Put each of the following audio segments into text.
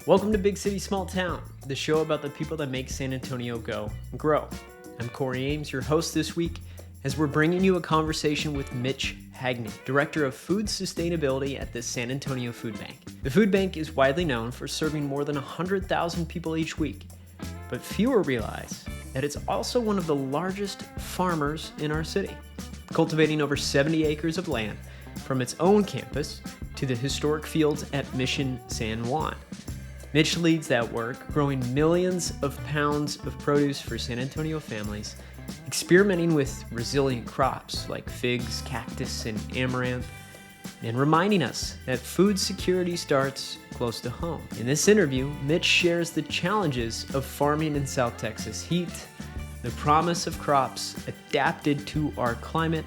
Welcome to Big City Small Town, the show about the people that make San Antonio go and grow. I'm Corey Ames, your host this week, as we're bringing you a conversation with Mitch Hagney, Director of Food Sustainability at the San Antonio Food Bank. The food bank is widely known for serving more than 100,000 people each week, but fewer realize that it's also one of the largest farmers in our city, cultivating over 70 acres of land from its own campus to the historic fields at Mission San Juan. Mitch leads that work, growing millions of pounds of produce for San Antonio families, experimenting with resilient crops like figs, cactus, and amaranth, and reminding us that food security starts close to home. In this interview, Mitch shares the challenges of farming in South Texas heat, the promise of crops adapted to our climate,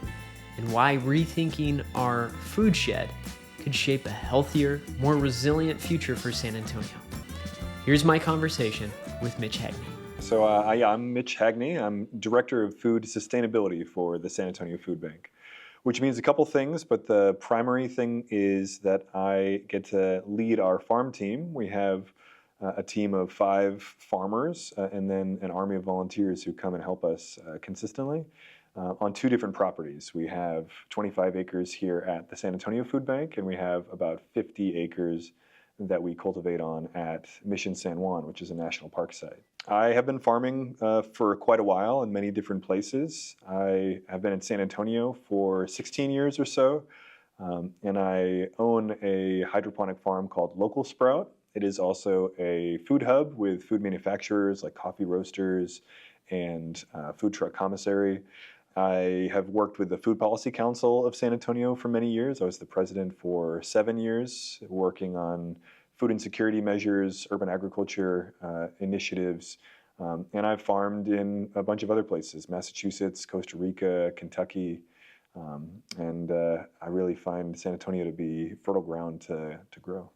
and why rethinking our foodshed could shape a healthier, more resilient future for San Antonio. Here's my conversation with Mitch Hagney. So I'm Mitch Hagney. I'm Director of Food Sustainability for the San Antonio Food Bank, which means a couple things, but the primary thing is that I get to lead our farm team. We have a team of 5 farmers and then an army of volunteers who come and help us consistently on 2 different properties. We have 25 acres here at the San Antonio Food Bank, and we have about 50 acres that we cultivate on at Mission San Juan, which is a national park site. I have been farming for quite a while in many different places. I have been in San Antonio for 16 years or so, and I own a hydroponic farm called Local Sprout. It is also a food hub with food manufacturers like coffee roasters and food truck commissary. I have worked with the Food Policy Council of San Antonio for many years. I was the president for 7 years, working on food insecurity measures, urban agriculture initiatives, and I've farmed in a bunch of other places, Massachusetts, Costa Rica, Kentucky, and I really find San Antonio to be fertile ground to grow.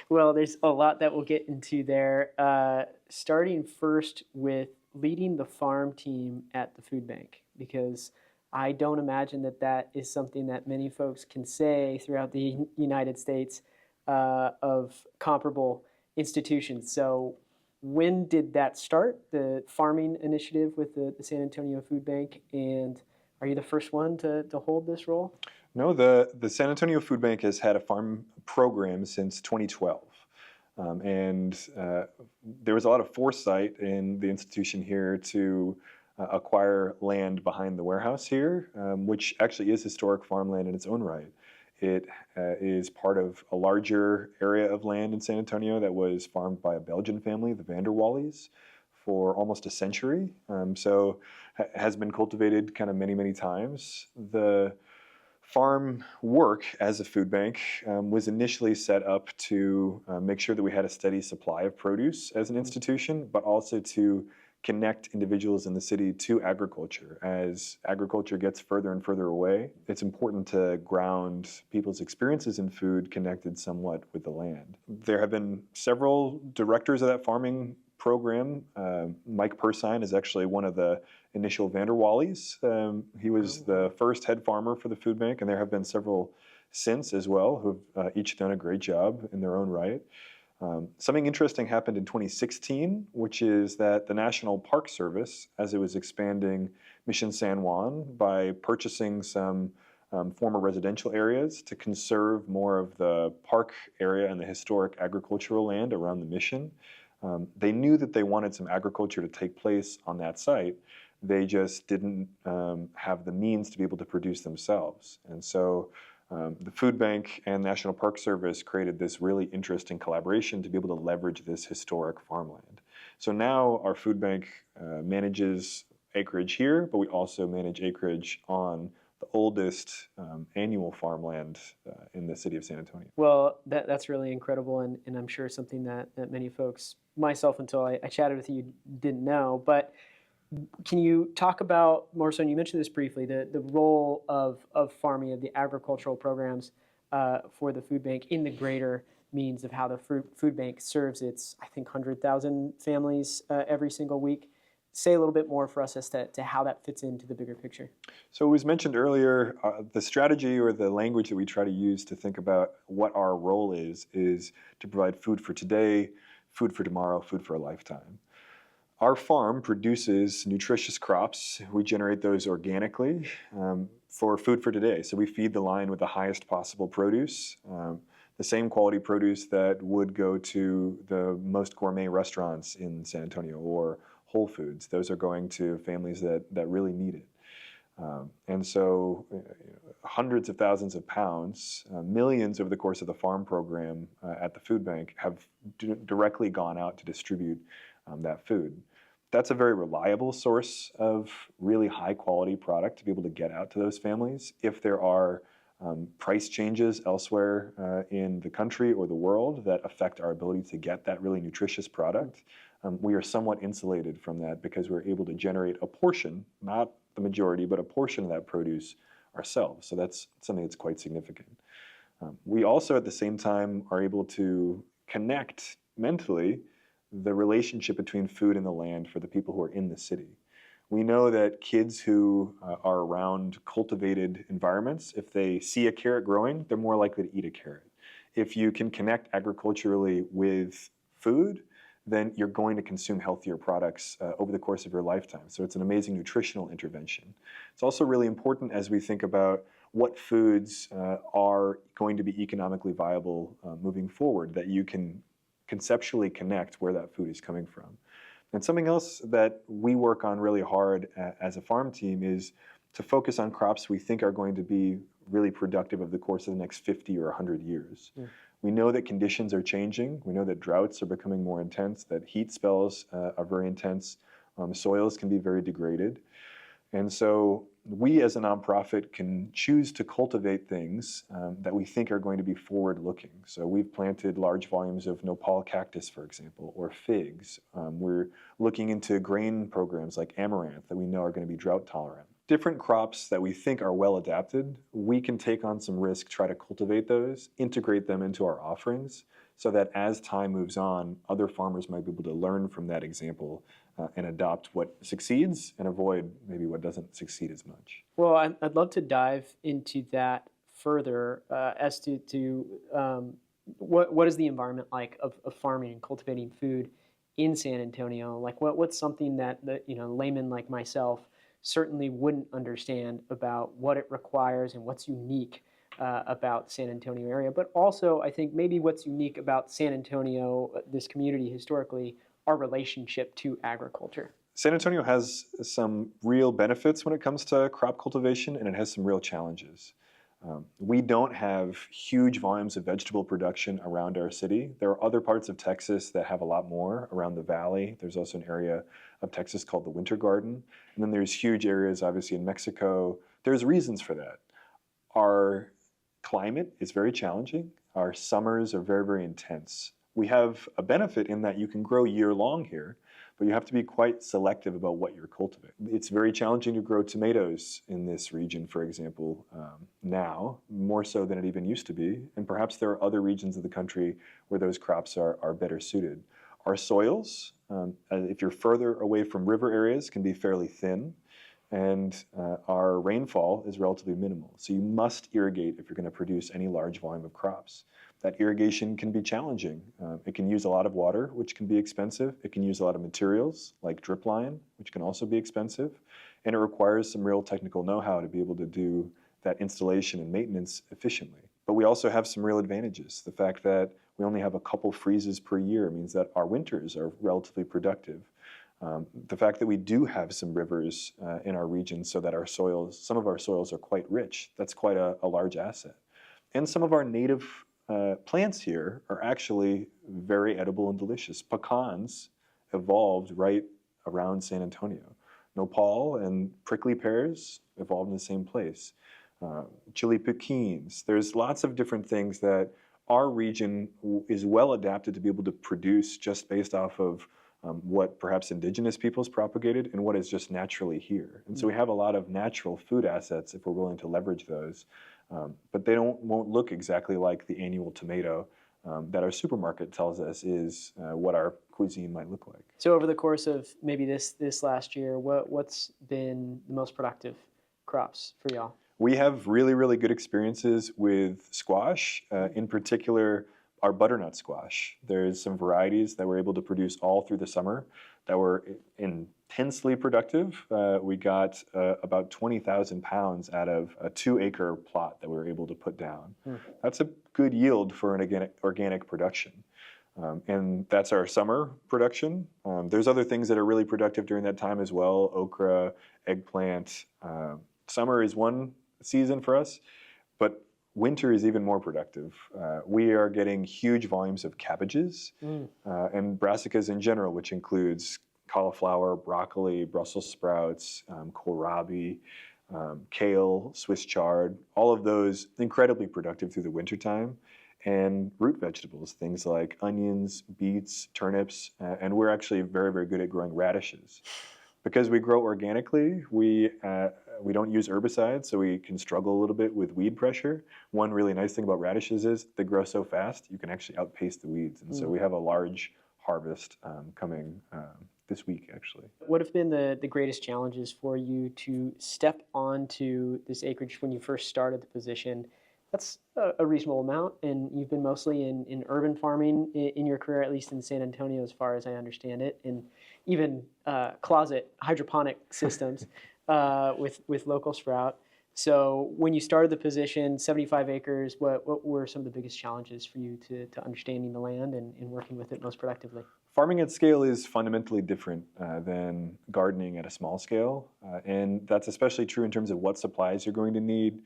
Well, there's a lot that we'll get into there, starting first with leading the farm team at the food bank, because I don't imagine that that is something that many folks can say throughout the United States of comparable institutions. So when did that start, the farming initiative with the San Antonio Food Bank, and are you the first one to hold this role? No, the San Antonio Food Bank has had a farm program since 2012. And there was a lot of foresight in the institution here to acquire land behind the warehouse here, which actually is historic farmland in its own right. It is part of a larger area of land in San Antonio that was farmed by a Belgian family, the Van der Wallies, for almost a century. So has been cultivated kind of many, many times. The farm work as a food bank was initially set up to make sure that we had a steady supply of produce as an institution, but also to connect individuals in the city to agriculture. As agriculture gets further and further away, it's important to ground people's experiences in food connected somewhat with the land. There have been several directors of that farming program. Mike Persine is actually one of the initial Van der Wallies. He was the first head farmer for the food bank, and there have been several since as well who've each done a great job in their own right. Something interesting happened in 2016, which is that the National Park Service, as it was expanding Mission San Juan by purchasing some former residential areas to conserve more of the park area and the historic agricultural land around the mission, they knew that they wanted some agriculture to take place on that site. They just didn't have the means to be able to produce themselves. And so the food bank and National Park Service created this really interesting collaboration to be able to leverage this historic farmland. So now our food bank manages acreage here, but we also manage acreage on the oldest annual farmland in the city of San Antonio. Well, that's really incredible, and I'm sure something that many folks, myself until I chatted with you, didn't know. But can you talk about more so, and you mentioned this briefly, the role of farming, of the agricultural programs for the food bank in the greater means of how the food bank serves its, I think, 100,000 families every single week. say a little bit more for us as to how that fits into the bigger picture. So it was mentioned earlier, the strategy or the language that we try to use to think about what our role is to provide food for today, food for tomorrow, food for a lifetime. Our farm produces nutritious crops. We generate those organically for food for today. So we feed the line with the highest possible produce, the same quality produce that would go to the most gourmet restaurants in San Antonio or Whole Foods. Those are going to families that really need it. And so hundreds of thousands of pounds, millions over the course of the farm program at the food bank have directly gone out to distribute that food. That's a very reliable source of really high quality product to be able to get out to those families. If there are price changes elsewhere in the country or the world that affect our ability to get that really nutritious product, we are somewhat insulated from that because we're able to generate a portion, not the majority, but a portion of that produce ourselves. So that's something that's quite significant. We also at the same time are able to connect mentally the relationship between food and the land for the people who are in the city. We know that kids who are around cultivated environments, if they see a carrot growing, they're more likely to eat a carrot. If you can connect agriculturally with food, then you're going to consume healthier products over the course of your lifetime. So it's an amazing nutritional intervention. It's also really important as we think about what foods are going to be economically viable moving forward, that you can conceptually connect where that food is coming from. And something else that we work on really hard as a farm team is to focus on crops we think are going to be really productive over the course of the next 50 or 100 years. Yeah. We know that conditions are changing. We know that droughts are becoming more intense, that heat spells are very intense. Soils can be very degraded. And so we as a nonprofit can choose to cultivate things that we think are going to be forward-looking. So we've planted large volumes of nopal cactus, for example, or figs. We're looking into grain programs like Amaranth that we know are going to be drought tolerant. Different crops that we think are well adapted, we can take on some risk, try to cultivate those, integrate them into our offerings, so that as time moves on, other farmers might be able to learn from that example and adopt what succeeds and avoid maybe what doesn't succeed as much. Well, I'd love to dive into that further as to what is the environment like of farming and cultivating food in San Antonio? Like what's something that layman like myself certainly wouldn't understand about what it requires and what's unique about the San Antonio area, but also I think maybe what's unique about San Antonio, this community historically, our relationship to agriculture. San Antonio has some real benefits when it comes to crop cultivation, and it has some real challenges. We don't have huge volumes of vegetable production around our city. There are other parts of Texas that have a lot more around the valley. There's also an area of Texas called the Winter Garden. And then there's huge areas, obviously, in Mexico. There's reasons for that. Our climate is very challenging. Our summers are very, very intense. We have a benefit in that you can grow year-long here, but you have to be quite selective about what you're cultivating. It's very challenging to grow tomatoes in this region, for example, now, more so than it even used to be. And perhaps there are other regions of the country where those crops are better suited. Our soils, if you're further away from river areas, can be fairly thin. And our rainfall is relatively minimal. So you must irrigate if you're going to produce any large volume of crops. That irrigation can be challenging. It can use a lot of water, which can be expensive. It can use a lot of materials like drip line, which can also be expensive. And it requires some real technical know-how to be able to do that installation and maintenance efficiently. But we also have some real advantages. The fact that we only have a couple freezes per year means that our winters are relatively productive. The fact that we do have some rivers in our region so that some of our soils are quite rich, that's quite a large asset. And some of our native plants here are actually very edible and delicious. Pecans evolved right around San Antonio. Nopal and prickly pears evolved in the same place. Chili piquines. There's lots of different things that our region is well adapted to be able to produce just based off of what perhaps indigenous peoples propagated and what is just naturally here. And so we have a lot of natural food assets if we're willing to leverage those. But they won't look exactly like the annual tomato that our supermarket tells us is what our cuisine might look like. So over the course of maybe this last year, what's been the most productive crops for y'all? We have really, really good experiences with squash, in particular our butternut squash. There's some varieties that we're able to produce all through the summer that were intensely productive. We got about 20,000 pounds out of a 2-acre plot that we were able to put down. That's a good yield for an organic production. And that's our summer production. There's other things that are really productive during that time as well: okra, eggplant. Summer is one season for us, but winter is even more productive. We are getting huge volumes of cabbages and brassicas in general, which includes cauliflower, broccoli, Brussels sprouts, kohlrabi, kale, Swiss chard, all of those incredibly productive through the wintertime. And root vegetables, things like onions, beets, turnips, and we're actually very, very good at growing radishes. Because we grow organically, we don't use herbicides, so we can struggle a little bit with weed pressure. One really nice thing about radishes is they grow so fast, you can actually outpace the weeds. And so we have a large harvest coming this week, actually. What have been the greatest challenges for you to step onto this acreage when you first started the position? That's a reasonable amount, and you've been mostly in urban farming in your career, at least in San Antonio, as far as I understand it, and even closet hydroponic systems with local sprout. So when you started the position, 75 acres, what were some of the biggest challenges for you to understanding the land and working with it most productively? Farming at scale is fundamentally different than gardening at a small scale, and that's especially true in terms of what supplies you're going to need,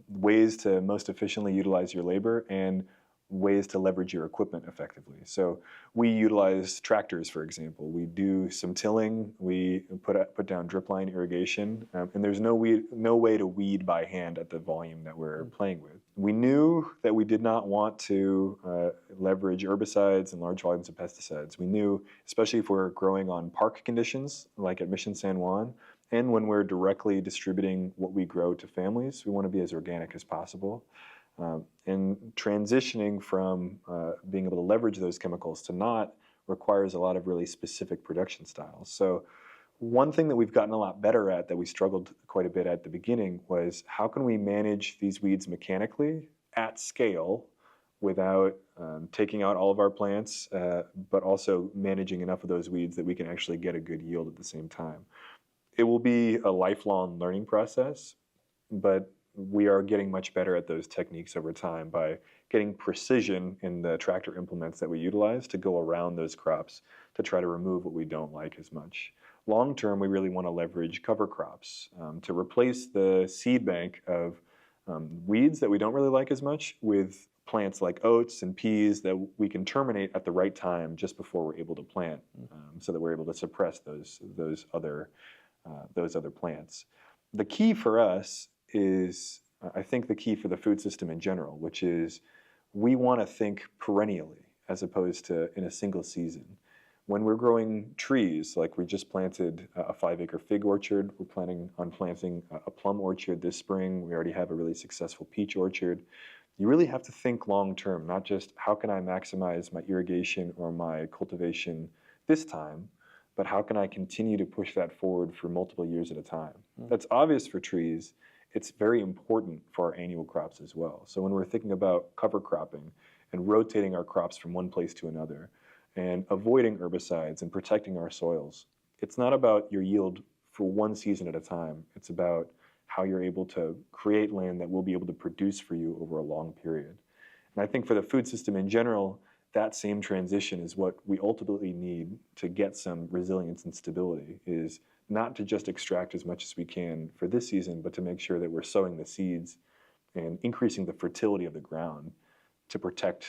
ways to most efficiently utilize your labor, and ways to leverage your equipment effectively. So we utilize tractors, for example. We do some tilling. We put down drip line irrigation, and there's no way to weed by hand at the volume that we're playing with. We knew that we did not want to leverage herbicides and large volumes of pesticides. We knew, especially if we're growing on park conditions, like at Mission San Juan, and when we're directly distributing what we grow to families, we want to be as organic as possible. And transitioning from being able to leverage those chemicals to not requires a lot of really specific production styles. So one thing that we've gotten a lot better at that we struggled quite a bit at the beginning was how can we manage these weeds mechanically at scale without taking out all of our plants, but also managing enough of those weeds that we can actually get a good yield at the same time. It will be a lifelong learning process, but we are getting much better at those techniques over time by getting precision in the tractor implements that we utilize to go around those crops to try to remove what we don't like as much. Long term, we really want to leverage cover crops to replace the seed bank of weeds that we don't really like as much with plants like oats and peas that we can terminate at the right time just before we're able to plant, so that we're able to suppress those other plants. The key for us is, I think, the key for the food system in general, which is we want to think perennially as opposed to in a single season. When we're growing trees, like we just planted a 5-acre fig orchard, we're planning on planting a plum orchard this spring. We already have a really successful peach orchard. You really have to think long term, not just how can I maximize my irrigation or my cultivation this time, but how can I continue to push that forward for multiple years at a time? That's obvious for trees. It's very important for our annual crops as well. So when we're thinking about cover cropping and rotating our crops from one place to another and avoiding herbicides and protecting our soils, it's not about your yield for one season at a time. It's about how you're able to create land that will be able to produce for you over a long period. And I think for the food system in general, that same transition is what we ultimately need to get some resilience and stability, is not to just extract as much as we can for this season, but to make sure that we're sowing the seeds and increasing the fertility of the ground to protect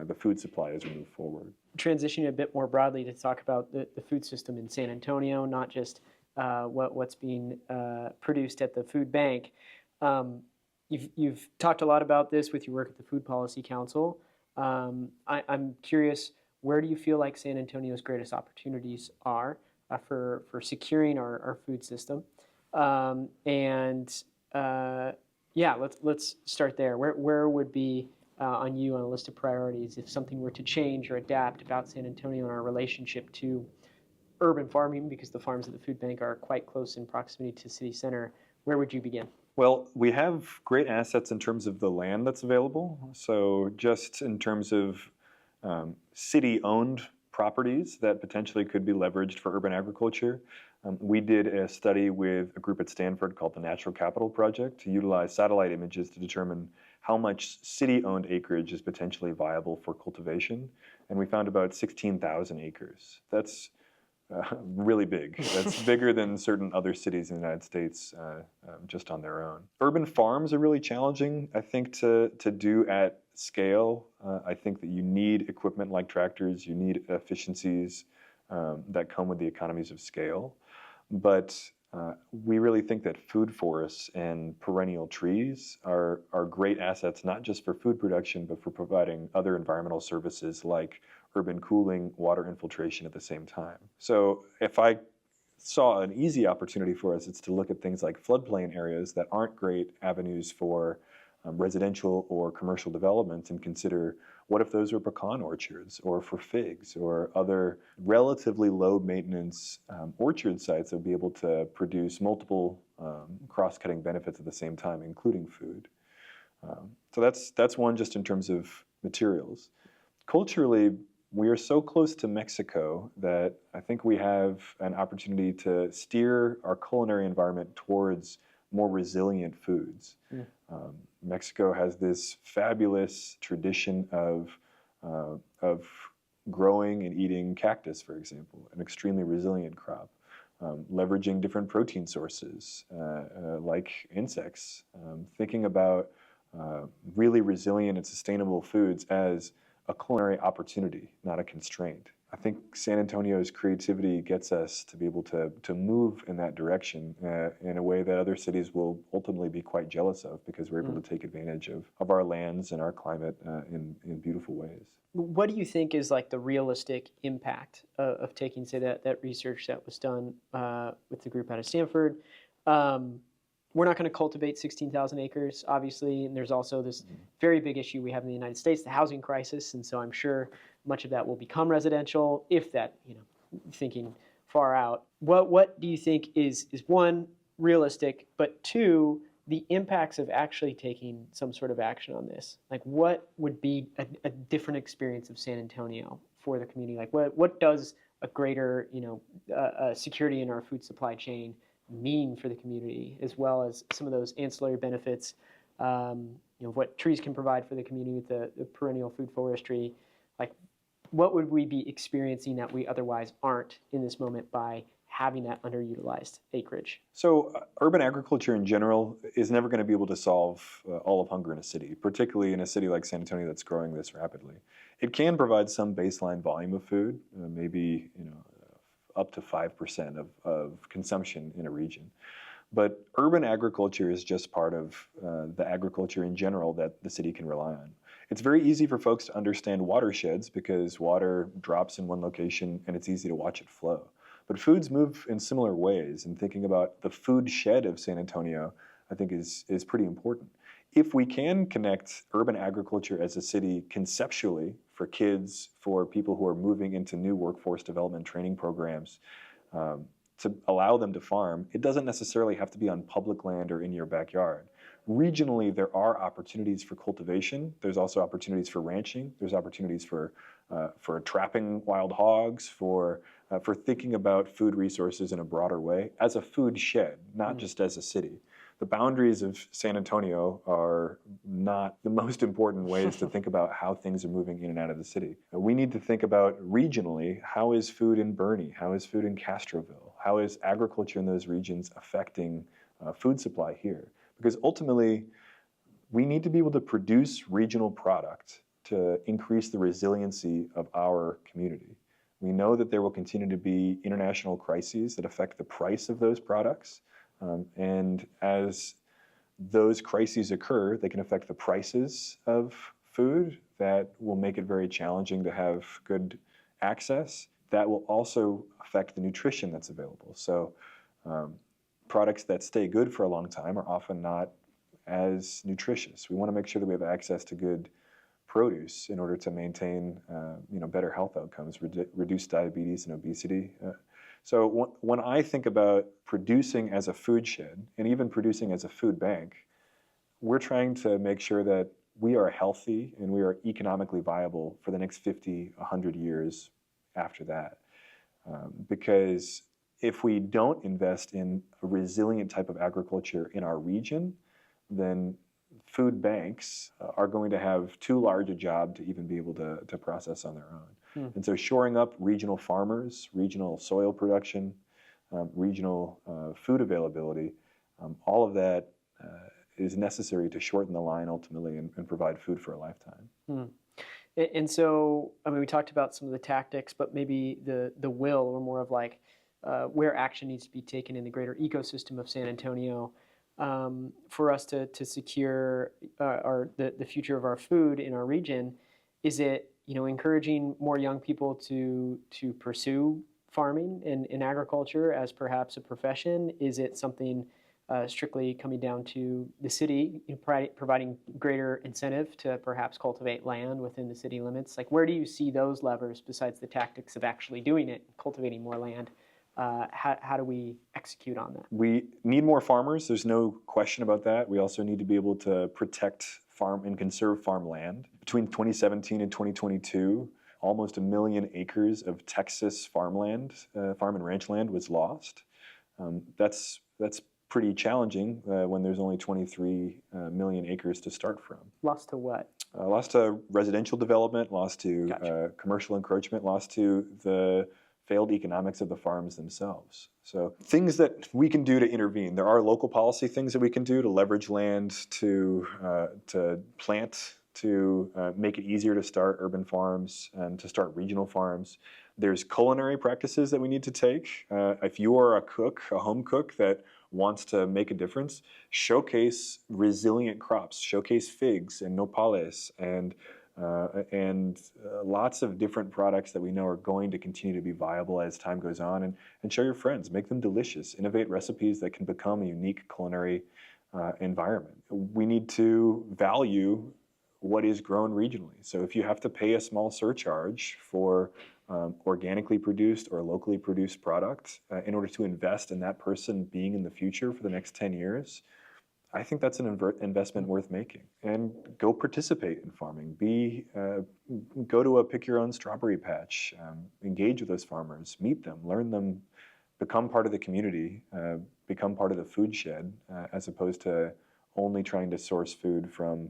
the food supply as we move forward. Transitioning a bit more broadly to talk about the food system in San Antonio, not just what's being produced at the food bank. You've talked a lot about this with your work at the Food Policy Council. I'm curious, where do you feel like San Antonio's greatest opportunities are for securing our food system? Let's start there. Where would be on you on a list of priorities if something were to change or adapt about San Antonio and our relationship to urban farming, because the farms at the food bank are quite close in proximity to city center, where would you begin? Well, we have great assets in terms of the land that's available. So just in terms of city-owned properties that potentially could be leveraged for urban agriculture, we did a study with a group at Stanford called the Natural Capital Project to utilize satellite images to determine how much city-owned acreage is potentially viable for cultivation. And we found about 16,000 acres. That's really big. That's bigger than certain other cities in the United States just on their own. Urban farms are really challenging, I think, to do at scale. I think that you need equipment like tractors, you need efficiencies that come with the economies of scale. But we really think that food forests and perennial trees are great assets, not just for food production, but for providing other environmental services like urban cooling, water infiltration at the same time. So if I saw an easy opportunity for us, it's to look at things like floodplain areas that aren't great avenues for residential or commercial development, and consider what if those are pecan orchards or for figs or other relatively low maintenance orchard sites that would be able to produce multiple cross-cutting benefits at the same time, including food. So that's one just in terms of materials. Culturally, we are so close to Mexico that I think we have an opportunity to steer our culinary environment towards more resilient foods. Mexico has this fabulous tradition of growing and eating cactus, for example, an extremely resilient crop, leveraging different protein sources like insects, thinking about really resilient and sustainable foods as a culinary opportunity, not a constraint. I think San Antonio's creativity gets us to be able to move in that direction in a way that other cities will ultimately be quite jealous of, because we're able to take advantage of our lands and our climate in beautiful ways. What do you think is like the realistic impact of taking, say, that research that was done with the group out of Stanford? We're not going to cultivate 16,000 acres, obviously, and there's also this very big issue we have in the United States, the housing crisis, and so I'm sure much of that will become residential, if that, thinking far out. What do you think is one, realistic, but two, the impacts of actually taking some sort of action on this? Like, what would be a different experience of San Antonio for the community? Like, what does a greater, security in our food supply chain mean for the community, as well as some of those ancillary benefits, what trees can provide for the community with the perennial food forestry? Like, what would we be experiencing that we otherwise aren't in this moment by having that underutilized acreage? So urban agriculture in general is never going to be able to solve all of hunger in a city, particularly in a city like San Antonio that's growing this rapidly. It can provide some baseline volume of food, maybe up to 5% of consumption in a region. But urban agriculture is just part of the agriculture in general that the city can rely on. It's very easy for folks to understand watersheds because water drops in one location and it's easy to watch it flow. But foods move in similar ways, and thinking about the food shed of San Antonio, I think is pretty important. If we can connect urban agriculture as a city conceptually for kids, for people who are moving into new workforce development training programs, to allow them to farm, it doesn't necessarily have to be on public land or in your backyard. Regionally, there are opportunities for cultivation. There's also opportunities for ranching. There's opportunities for trapping wild hogs, for thinking about food resources in a broader way as a food shed, not just as a city. The boundaries of San Antonio are not the most important ways to think about how things are moving in and out of the city. We need to think about regionally, how is food in Bernie? How is food in Castroville? How is agriculture in those regions affecting food supply here? Because ultimately, we need to be able to produce regional product to increase the resiliency of our community. We know that there will continue to be international crises that affect the price of those products. And as those crises occur, they can affect the prices of food. That will make it very challenging to have good access. That will also affect the nutrition that's available. So products that stay good for a long time are often not as nutritious. We want to make sure that we have access to good produce in order to maintain better health outcomes, reduce diabetes and obesity. So when I think about producing as a food shed and even producing as a food bank, we're trying to make sure that we are healthy and we are economically viable for the next 50, 100 years after that. Because if we don't invest in a resilient type of agriculture in our region, then food banks are going to have too large a job to even be able to process on their own. And so shoring up regional farmers, regional soil production, regional food availability, all of that is necessary to shorten the line ultimately and provide food for a lifetime. And so, I mean, we talked about some of the tactics, but maybe the will, or more of like where action needs to be taken in the greater ecosystem of San Antonio for us to secure the future of our food in our region. Is it encouraging more young people to pursue farming and agriculture as perhaps a profession? Is it something strictly coming down to the city providing greater incentive to perhaps cultivate land within the city limits? Like, where do you see those levers besides the tactics of actually doing it, cultivating more land? How do we execute on that? We need more farmers. There's no question about that. We also need to be able to protect farm and conserve farmland. Between 2017 and 2022, almost 1 million acres of Texas farmland, farm and ranch land, was lost. That's pretty challenging when there's only 23 million acres to start from. Lost to what? Lost to residential development, lost to Gotcha. commercial encroachment, lost to the failed economics of the farms themselves. So things that we can do to intervene. There are local policy things that we can do to leverage land, to plant, to make it easier to start urban farms and to start regional farms. There's culinary practices that we need to take. If you are a cook, a home cook that wants to make a difference, showcase resilient crops, showcase figs and nopales and lots of different products that we know are going to continue to be viable as time goes on, and show your friends, make them delicious, innovate recipes that can become a unique culinary environment. We need to value what is grown regionally. So if you have to pay a small surcharge for organically produced or locally produced product in order to invest in that person being in the future for the next 10 years, I think that's an investment worth making. And go participate in farming. Go to a pick your own strawberry patch. Engage with those farmers. Meet them. Learn them. Become part of the community. Become part of the food shed, as opposed to only trying to source food from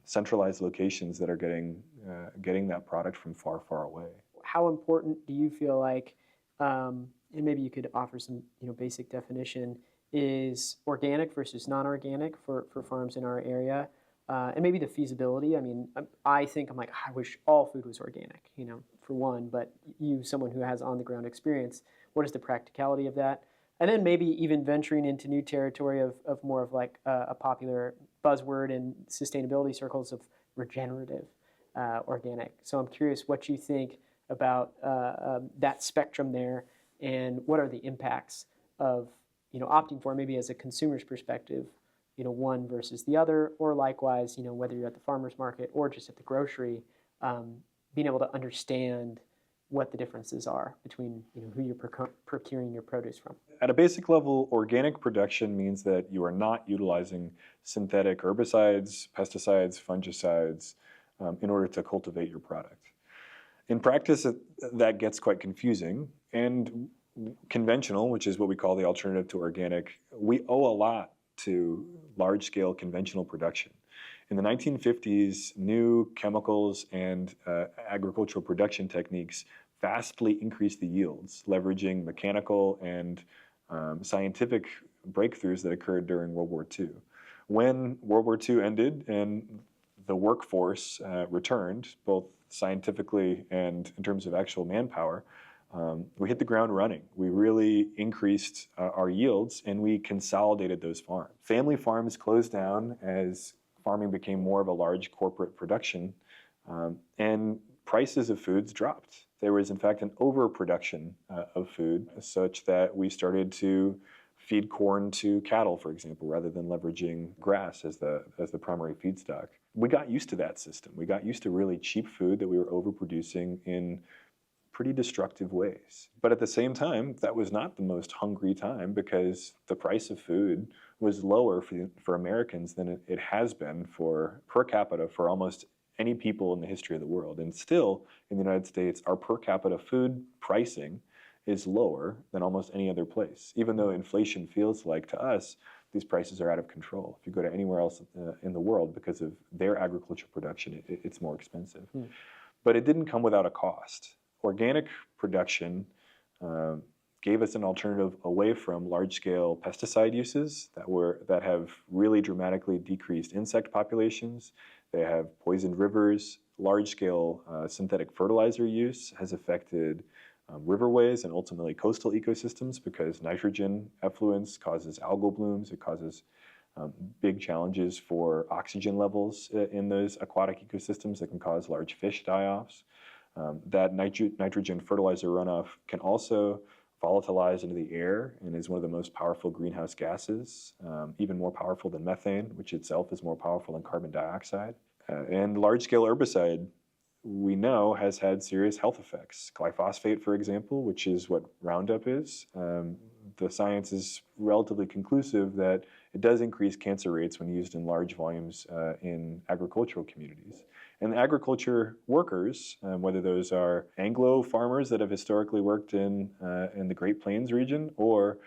centralized locations that are getting that product from far, far away. How important do you feel like, and maybe you could offer some basic definition, is organic versus non-organic for farms in our area, and maybe the feasibility? I mean, I wish all food was organic, for one, but you, someone who has on-the-ground experience, what is the practicality of that? And then maybe even venturing into new territory of more of like a popular buzzword in sustainability circles of regenerative organic. So I'm curious what you think about that spectrum there, and what are the impacts of opting for, maybe as a consumer's perspective, one versus the other, or likewise, whether you're at the farmer's market or just at the grocery, being able to understand what the differences are between who you're procuring your produce from. At a basic level, organic production means that you are not utilizing synthetic herbicides, pesticides, fungicides in order to cultivate your product. In practice, that gets quite confusing, and conventional, which is what we call the alternative to organic, we owe a lot to large-scale conventional production. In the 1950s, new chemicals and agricultural production techniques vastly increased the yields, leveraging mechanical and scientific breakthroughs that occurred during World War II. When World War II ended and the workforce returned, both scientifically and in terms of actual manpower, we hit the ground running. We really increased our yields, and we consolidated those farms. Family farms closed down as farming became more of a large corporate production, and prices of foods dropped. There was, in fact, an overproduction of food, such that we started to feed corn to cattle, for example, rather than leveraging grass as the primary feedstock. we got used to that system. We got used to really cheap food that we were overproducing in pretty destructive ways. But at the same time, that was not the most hungry time, because the price of food was lower for Americans than it has been for per capita for almost any people in the history of the world. And still, in the United States, our per capita food pricing is lower than almost any other place, even though inflation feels like to us these prices are out of control. If you go to anywhere else in the world, because of their agricultural production, it's more expensive. But it didn't come without a cost. Organic production gave us an alternative away from large-scale pesticide uses that have really dramatically decreased insect populations. They have poisoned rivers. Large-scale synthetic fertilizer use has affected riverways and ultimately coastal ecosystems, because nitrogen effluence causes algal blooms. It causes big challenges for oxygen levels in those aquatic ecosystems that can cause large fish die-offs. That nitrogen fertilizer runoff can also volatilize into the air and is one of the most powerful greenhouse gases, even more powerful than methane, which itself is more powerful than carbon dioxide. And large-scale herbicide, we know, has had serious health effects. Glyphosate, for example, which is what Roundup is, the science is relatively conclusive that it does increase cancer rates when used in large volumes in agricultural communities. And the agriculture workers, whether those are Anglo farmers that have historically worked in the Great Plains region, or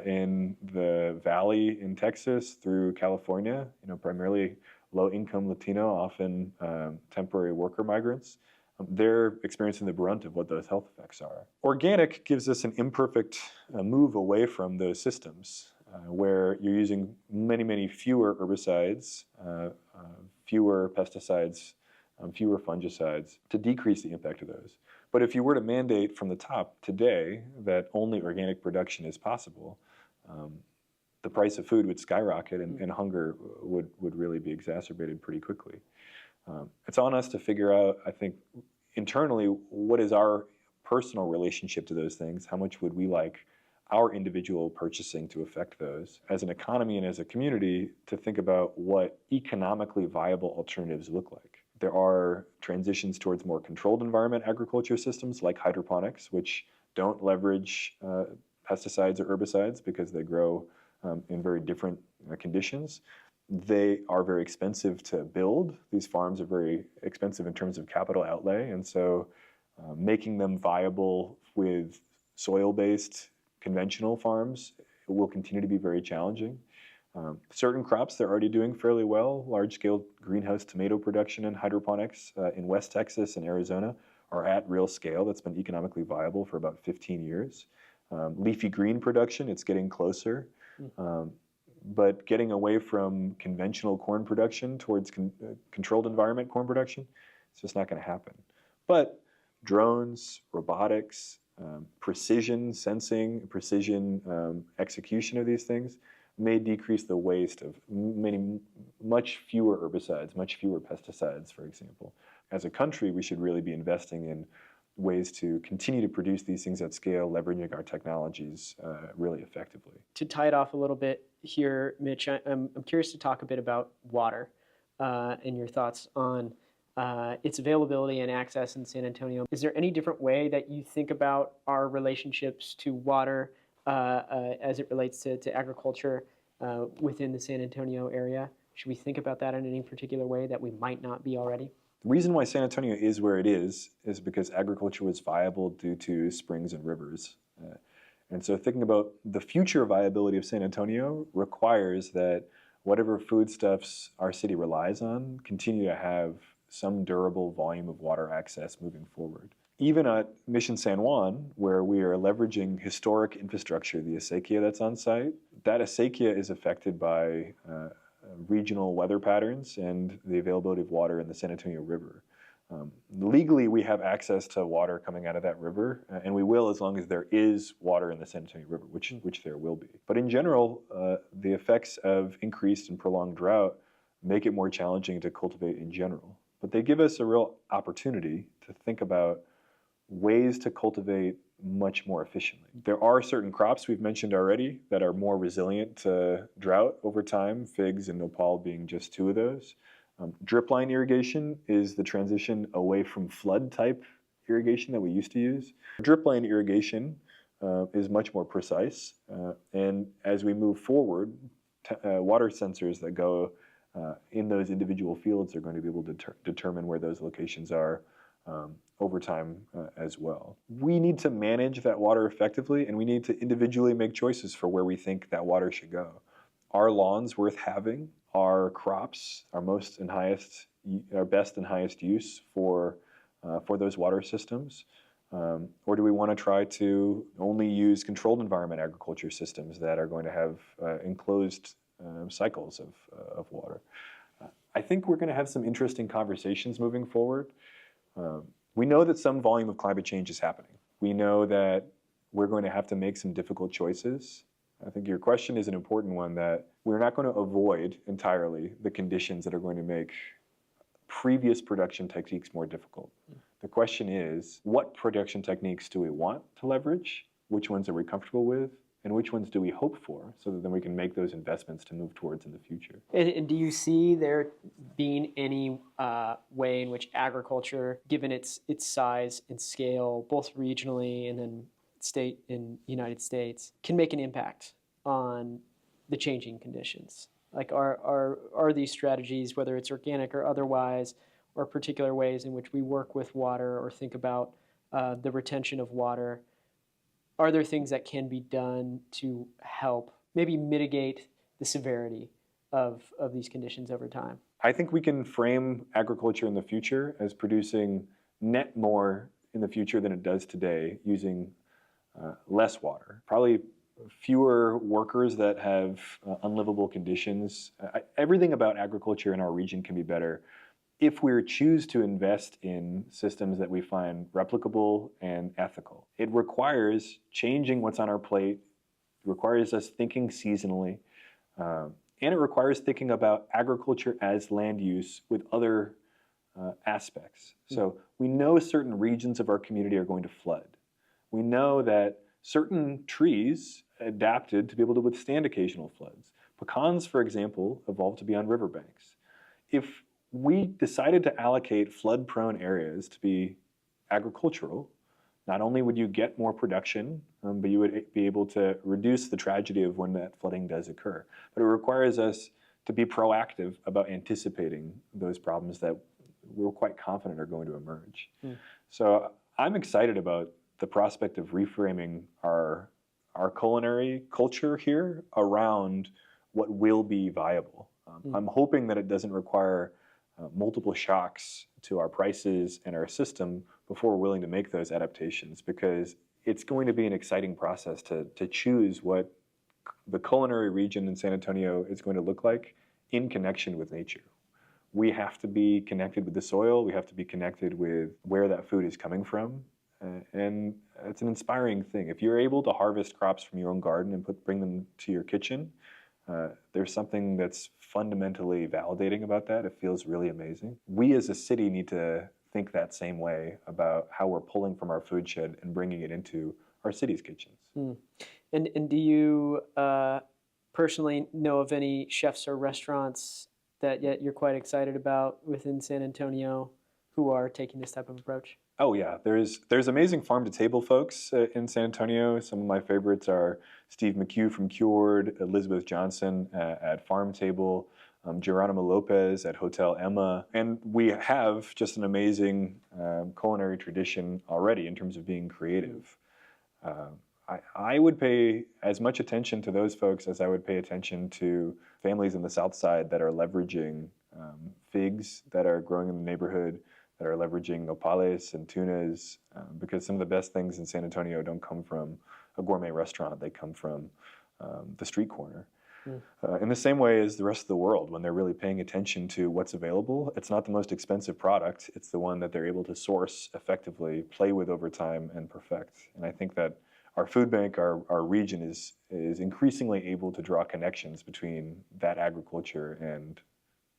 in the valley in Texas through California, primarily low-income Latino, often temporary worker migrants, they're experiencing the brunt of what those health effects are. Organic gives us an imperfect move away from those systems, where you're using many, many fewer herbicides, fewer pesticides, fewer fungicides to decrease the impact of those. But if you were to mandate from the top today that only organic production is possible, the price of food would skyrocket, and hunger would really be exacerbated pretty quickly. It's on us to figure out, I think, internally, what is our personal relationship to those things? How much would we like our individual purchasing to affect those? As an economy and as a community, to think about what economically viable alternatives look like. There are transitions towards more controlled environment agriculture systems like hydroponics, which don't leverage pesticides or herbicides because they grow in very different conditions. They are very expensive to build. These farms are very expensive in terms of capital outlay, and so making them viable with soil-based conventional farms will continue to be very challenging. Certain crops they're already doing fairly well. Large-scale greenhouse tomato production and hydroponics in West Texas and Arizona are at real scale. That's been economically viable for about 15 years. Leafy green production, it's getting closer. But getting away from conventional corn production towards controlled environment corn production, it's just not going to happen. But drones, robotics, precision sensing, precision execution of these things may decrease the waste of much fewer herbicides, much fewer pesticides, for example. As a country, we should really be investing in ways to continue to produce these things at scale, leveraging our technologies really effectively. To tie it off a little bit here, Mitch, I'm curious to talk a bit about water and your thoughts on its availability and access in San Antonio. Is there any different way that you think about our relationships to water as it relates to agriculture within the San Antonio area? Should we think about that in any particular way that we might not be already? The reason why San Antonio is where it is because agriculture was viable due to springs and rivers. And so thinking about the future viability of San Antonio requires that whatever foodstuffs our city relies on continue to have some durable volume of water access moving forward. Even at Mission San Juan, where we are leveraging historic infrastructure, the acequia that's on site, that acequia is affected by regional weather patterns and the availability of water in the San Antonio River. Legally, we have access to water coming out of that river, and we will as long as there is water in the San Antonio River, which there will be. But in general, the effects of increased and prolonged drought make it more challenging to cultivate in general. But they give us a real opportunity to think about ways to cultivate much more efficiently. There are certain crops we've mentioned already that are more resilient to drought over time, figs and nopal being just two of those. Drip line irrigation is the transition away from flood type irrigation that we used to use. Drip line irrigation is much more precise, and as we move forward, water sensors that go in those individual fields are going to be able to determine where those locations are over time as well. We need to manage that water effectively, and we need to individually make choices for where we think that water should go. Are lawns worth having? Are crops our best and highest use for those water systems? Or do we want to try to only use controlled environment agriculture systems that are going to have enclosed cycles of water? I think we're going to have some interesting conversations moving forward. We know that some volume of climate change is happening. We know that we're going to have to make some difficult choices. I think your question is an important one, that we're not going to avoid entirely the conditions that are going to make previous production techniques more difficult. The question is, what production techniques do we want to leverage? Which ones are we comfortable with? And which ones do we hope for, so that then we can make those investments to move towards in the future? And do you see there being any way in which agriculture, given its size and scale, both regionally and then state in the United States, can make an impact on the changing conditions? Like, are these strategies, whether it's organic or otherwise, or particular ways in which we work with water or think about the retention of water, are there things that can be done to help maybe mitigate the severity of these conditions over time? I think we can frame agriculture in the future as producing net more in the future than it does today, using less water. Probably fewer workers that have unlivable conditions. Everything about agriculture in our region can be better if we choose to invest in systems that we find replicable and ethical. It requires changing what's on our plate. It requires us thinking seasonally. And it requires thinking about agriculture as land use with other aspects. So we know certain regions of our community are going to flood. We know that certain trees adapted to be able to withstand occasional floods. Pecans, for example, evolved to be on riverbanks. If we decided to allocate flood-prone areas to be agricultural, not only would you get more production, but you would be able to reduce the tragedy of when that flooding does occur. But it requires us to be proactive about anticipating those problems that we're quite confident are going to emerge. So I'm excited about the prospect of reframing our culinary culture here around what will be viable. I'm hoping that it doesn't require multiple shocks to our prices and our system before we're willing to make those adaptations, because it's going to be an exciting process to choose what the culinary region in San Antonio is going to look like in connection with nature. We have to be connected with the soil. We have to be connected with where that food is coming from. And it's an inspiring thing. If you're able to harvest crops from your own garden and bring them to your kitchen, there's something that's fundamentally validating about that. It feels really amazing. We as a city need to think that same way about how we're pulling from our foodshed and bringing it into our city's kitchens. And do you personally know of any chefs or restaurants that yet you're quite excited about within San Antonio who are taking this type of approach? Oh yeah, there's amazing farm-to-table folks in San Antonio. Some of my favorites are Steve McHugh from Cured, Elizabeth Johnson at Farm Table, Geronimo Lopez at Hotel Emma. And we have just an amazing culinary tradition already in terms of being creative. I would pay as much attention to those folks as I would pay attention to families in the South Side that are leveraging figs that are growing in the neighborhood, that are leveraging nopales and tunas, because some of the best things in San Antonio don't come from a gourmet restaurant. They come from the street corner. In the same way as the rest of the world, when they're really paying attention to what's available, it's not the most expensive product. It's the one that they're able to source effectively, play with over time, and perfect. And I think that our food bank, our region is increasingly able to draw connections between that agriculture and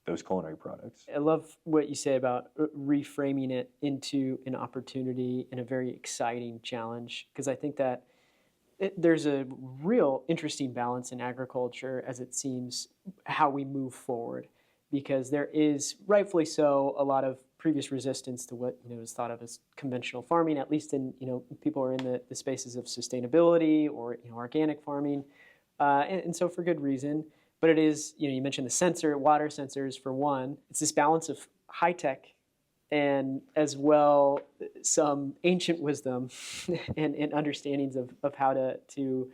those culinary products. I love what you say about reframing it into an opportunity and a very exciting challenge, because I think that there's a real interesting balance in agriculture, as it seems, how we move forward. because there is, rightfully so, a lot of previous resistance to what is thought of as conventional farming, at least in people are in the spaces of sustainability or organic farming, and so for good reason. But it is, you mentioned the water sensors for one. It's this balance of high tech and as well some ancient wisdom and understandings of how to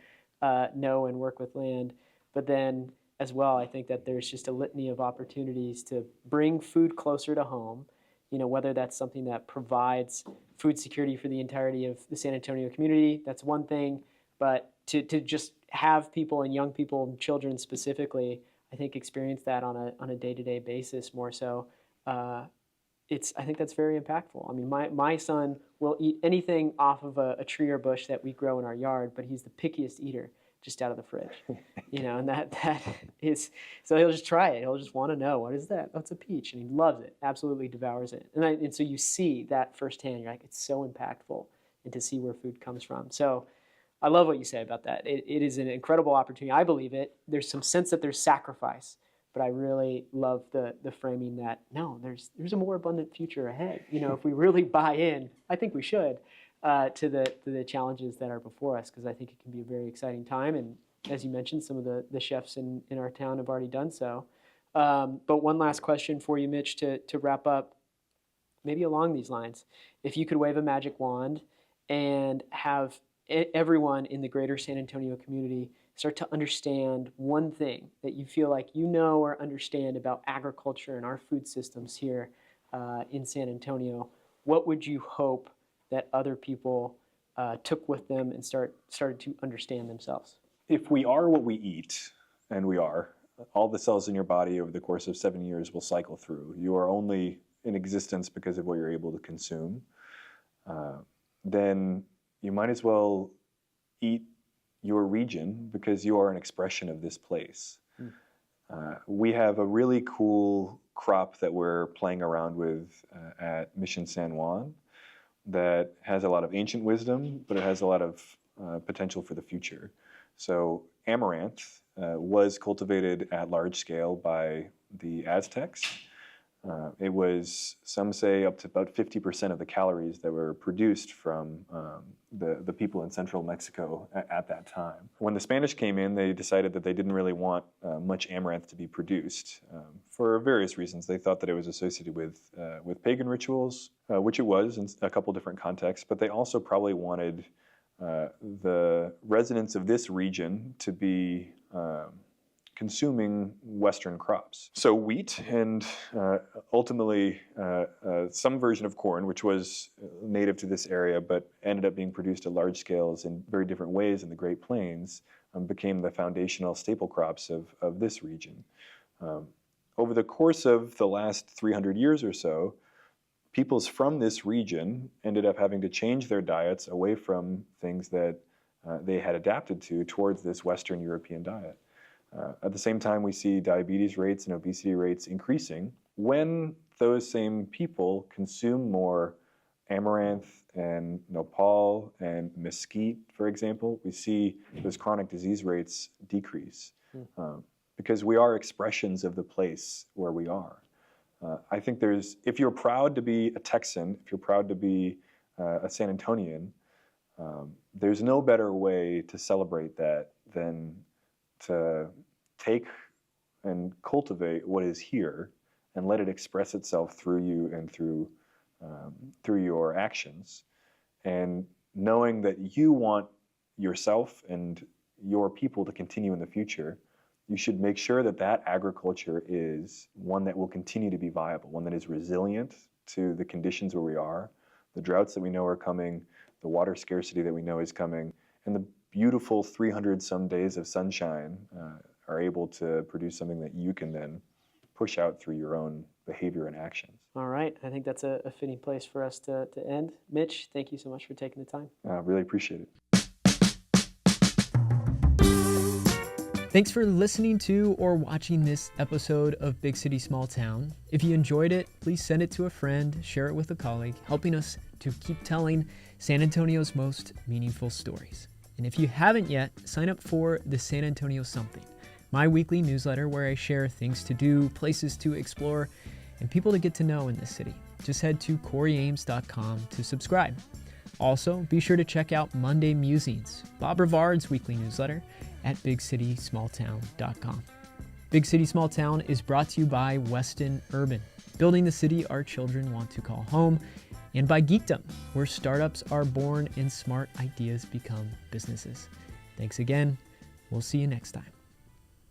know and work with land. But then as well, I think that there's just a litany of opportunities to bring food closer to home, whether that's something that provides food security for the entirety of the San Antonio community, that's one thing, but to just have people and young people and children specifically, I think experience that on a day-to-day basis more so. I think that's very impactful. I mean, my son will eat anything off of a tree or bush that we grow in our yard, but he's the pickiest eater just out of the fridge, and that is, so he'll just try it. He'll just want to know, what is that? Oh, it's a peach. And he loves it, absolutely devours it. And so you see that firsthand. You're like, it's so impactful, and to see where food comes from. So I love what you say about that. It is an incredible opportunity. I believe it. There's some sense that there's sacrifice, but I really love the framing that, no, there's a more abundant future ahead. If we really buy in, I think we should, to the challenges that are before us, because I think it can be a very exciting time. And as you mentioned, some of the chefs in our town have already done so. But one last question for you, Mitch, to wrap up, maybe along these lines. If you could wave a magic wand and have everyone in the greater San Antonio community start to understand one thing that you feel like or understand about agriculture and our food systems here in San Antonio, what would you hope that other people took with them and started to understand themselves? If we are what we eat, and we are, all the cells in your body over the course of 7 years will cycle through. You are only in existence because of what you're able to consume. Then you might as well eat your region, because you are an expression of this place. We have a really cool crop that we're playing around with at Mission San Juan that has a lot of ancient wisdom, but it has a lot of potential for the future. So Amaranth was cultivated at large scale by the Aztecs. It was, some say, up to about 50% of the calories that were produced from the people in central Mexico at that time. When the Spanish came in, they decided that they didn't really want much amaranth to be produced for various reasons. They thought that it was associated with pagan rituals, which it was in a couple different contexts, but they also probably wanted the residents of this region to be consuming Western crops. So wheat and ultimately some version of corn, which was native to this area but ended up being produced at large scales in very different ways in the Great Plains, became the foundational staple crops of this region. Over the course of the last 300 years or so, peoples from this region ended up having to change their diets away from things that they had adapted to towards this Western European diet. At the same time, we see diabetes rates and obesity rates increasing when those same people consume more amaranth and nopal and mesquite, for example. We see those chronic disease rates decrease because we are expressions of the place where we are. I think if you're proud to be a Texan, if you're proud to be a San Antonian, there's no better way to celebrate that than to take and cultivate what is here and let it express itself through you and through your actions. And knowing that you want yourself and your people to continue in the future, you should make sure that agriculture is one that will continue to be viable, one that is resilient to the conditions where we are, the droughts that we know are coming, the water scarcity that we know is coming, and the beautiful 300 some days of sunshine are able to produce something that you can then push out through your own behavior and actions. All right. I think that's a fitting place for us to end. Mitch, thank you so much for taking the time. Really appreciate it. Thanks for listening to or watching this episode of Big City Small Town. If you enjoyed it, please send it to a friend, share it with a colleague, helping us to keep telling San Antonio's most meaningful stories. And if you haven't yet, sign up for the San Antonio Something, my weekly newsletter where I share things to do, places to explore, and people to get to know in this city. Just head to coryames.com to subscribe. Also, be sure to check out Monday Musings, Bob Rivard's weekly newsletter, at bigcitysmalltown.com. Big City Small Town is brought to you by Weston Urban, building the city our children want to call home, and by Geekdom, where startups are born and smart ideas become businesses. Thanks again. We'll see you next time.